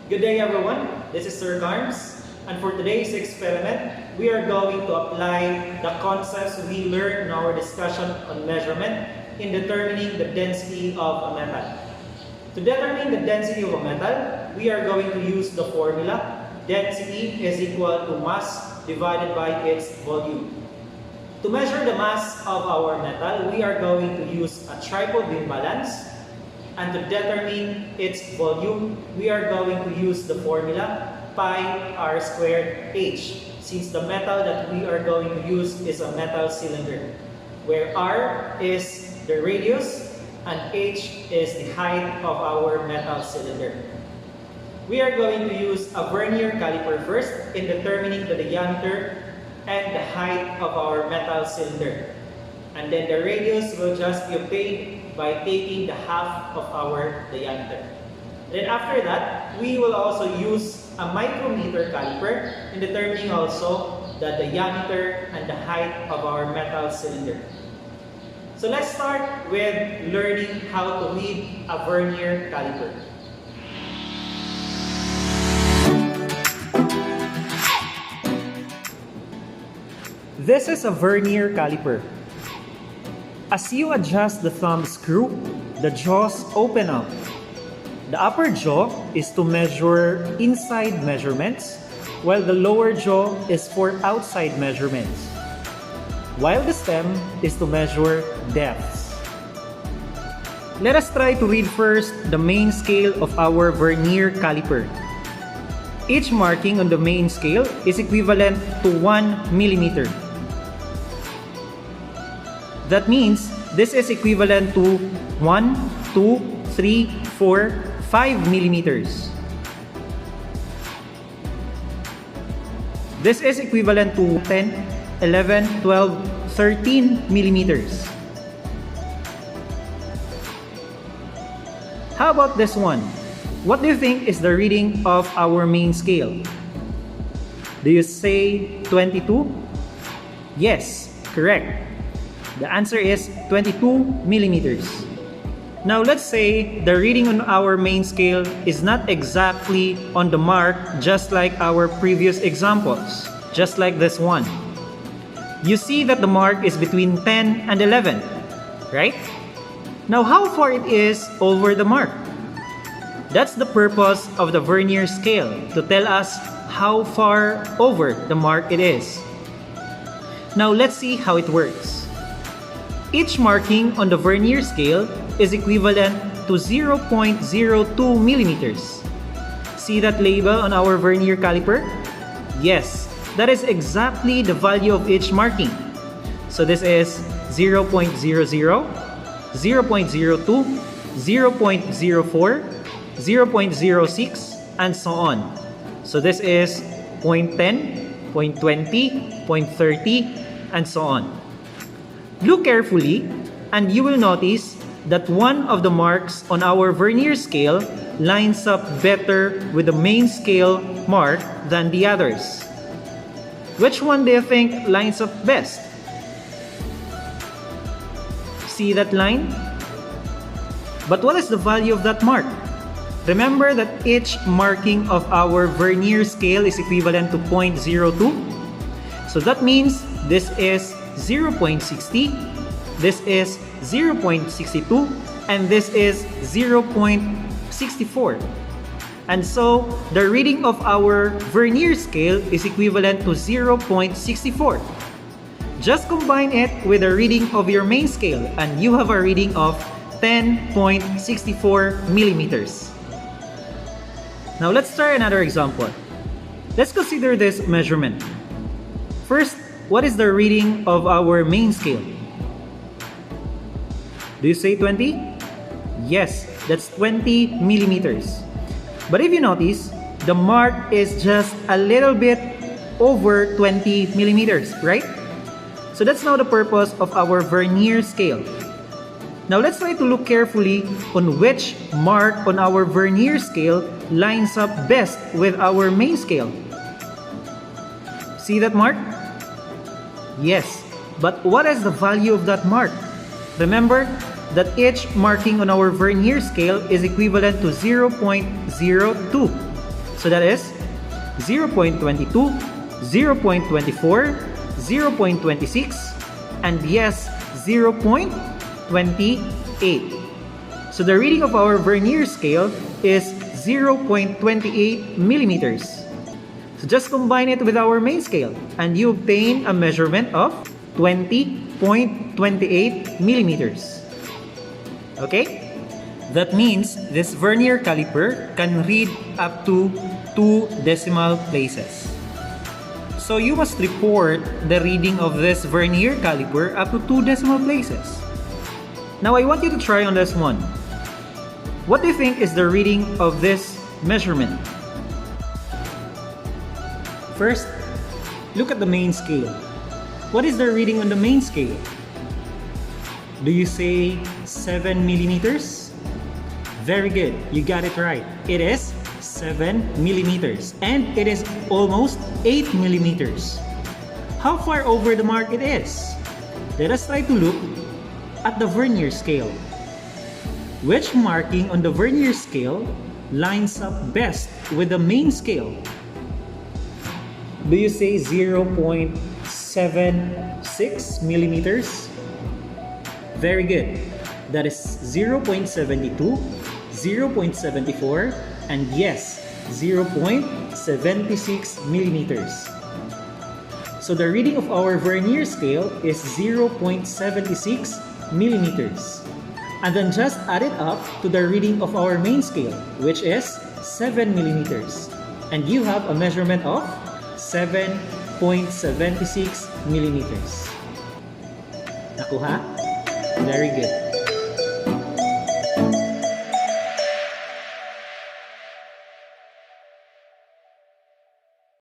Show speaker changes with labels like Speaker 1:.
Speaker 1: Good day everyone, this is Sir Carms, and for today's experiment, we are going to apply the concepts we learned in our discussion on measurement in determining the density of a metal. To determine the density of a metal, we are going to use the formula density is equal to mass divided by its volume. To measure the mass of our metal, we are going to use a triple beam balance. And to determine its volume, we are going to use the formula pi r squared h, since the metal that we are going to use is a metal cylinder, where r is the radius and h is the height of our metal cylinder. We are going to use a Vernier Caliper first in determining the diameter and the height of our metal cylinder. And then the radius will just be obtained by taking the half of our diameter. Then after that, we will also use a micrometer caliper in determining also the diameter and the height of our metal cylinder. So let's start with learning how to read a Vernier caliper. This is a Vernier caliper. As you adjust the thumb screw, the jaws open up. The upper jaw is to measure inside measurements, while the lower jaw is for outside measurements, while the stem is to measure depths. Let us try to read first the main scale of our Vernier caliper. Each marking on the main scale is equivalent to 1 millimeter. That means this is equivalent to 1, 2, 3, 4, 5 millimeters. This is equivalent to 10, 11, 12, 13 millimeters. How about this one? What do you think is the reading of our main scale? Do you say 22? Yes, correct. The answer is 22 millimeters. Now let's say the reading on our main scale is not exactly on the mark, just like our previous examples, just like this one. You see that the mark is between 10 and 11, right? Now how far it is over the mark? That's the purpose of the Vernier scale, to tell us how far over the mark it is. Now let's see how it works. Each marking on the Vernier scale is equivalent to 0.02 millimeters. See that label on our Vernier caliper? Yes, that is exactly the value of each marking. So this is 0.00, 0.02, 0.04, 0.06, and so on. So this is 0.10, 0.20, 0.30, and so on. Look carefully and you will notice that one of the marks on our Vernier scale lines up better with the main scale mark than the others. Which one do you think lines up best? See that line? But what is the value of that mark? Remember that each marking of our Vernier scale is equivalent to 0.02. So that means this is 0.60, this is 0.62, and this is 0.64. And so, the reading of our Vernier scale is equivalent to 0.64. Just combine it with the reading of your main scale and you have a reading of 10.64 millimeters. Now let's try another example. Let's consider this measurement. First, what is the reading of our main scale? Do you say 20? Yes, that's 20 millimeters. But if you notice, the mark is just a little bit over 20 millimeters, right? So that's now the purpose of our Vernier scale. Now let's try to look carefully on which mark on our Vernier scale lines up best with our main scale. See that mark? Yes, but what is the value of that mark? Remember that each marking on our Vernier scale is equivalent to 0.02. So that is 0.22, 0.24, 0.26, and yes, 0.28. So the reading of our vernier scale is 0.28 millimeters. So just combine it with our main scale and you obtain a measurement of 20.28 millimeters. Okay? That means this vernier caliper can read up to 2 decimal places. So you must report the reading of this vernier caliper up to 2 decimal places. Now I want you to try on this one. What do you think is the reading of this measurement? First, look at the main scale. What is the reading on the main scale? Do you say 7 millimeters? Very good, you got it right. It is 7 millimeters and it is almost 8 millimeters. How far over the mark it is? Let us try to look at the vernier scale. Which marking on the vernier scale lines up best with the main scale? Do you say 0.76 millimeters? Very good. That is 0.72, 0.74, and yes, 0.76 millimeters. So the reading of our vernier scale is 0.76 millimeters. And then just add it up to the reading of our main scale, which is 7 millimeters. And you have a measurement of 7.76 millimeters. Nakuha? Very good.